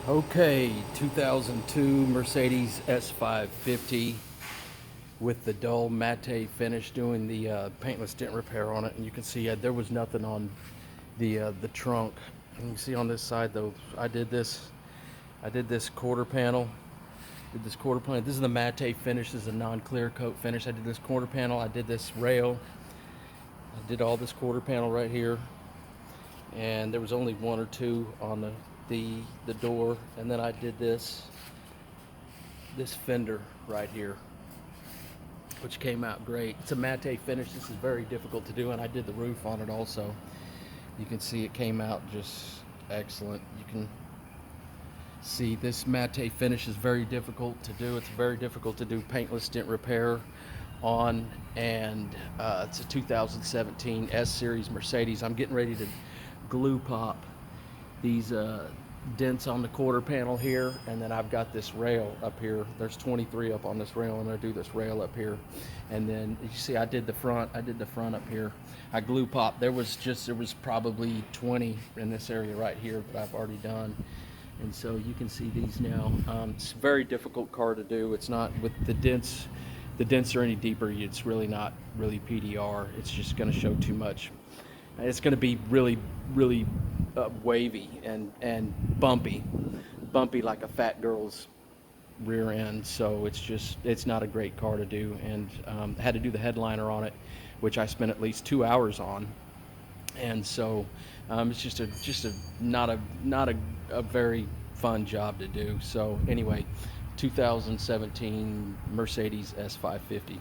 Okay, 2002 Mercedes S550 with the dull matte finish, doing the paintless dent repair on it, and you can see there was nothing on the trunk. And you can see on this side though, I did this quarter panel, This is the matte finish. This is a non-clear coat finish. I did this quarter panel. I did this rail. I did all this quarter panel right here, and there was only one or two on the door, and then I did this fender right here, which came out great. It's a matte finish. This is very difficult to do, and I did the roof on it also. You can see it came out just excellent. You can see this matte finish is very difficult to do. It's very difficult to do paintless dent repair on, and it's a 2017 S Series Mercedes. I'm getting ready to glue pop these dents on the quarter panel here, and then I've got this rail up here. There's 23 up on this rail. I'm going to do this rail up here, and then you see I did the front up here. I glue popped. There was probably 20 in this area right here that I've already done, and so you can see these now. It's a very difficult car to do. It's not with the dents. The dents are any deeper, it's really not really PDR. It's just going to show too much. It's going to be really wavy and bumpy like a fat girl's rear end. So it's not a great car to do. And I had to do the headliner on it, which I spent at least 2 hours on. And so it's just a not a very fun job to do. So anyway, 2017 Mercedes S550.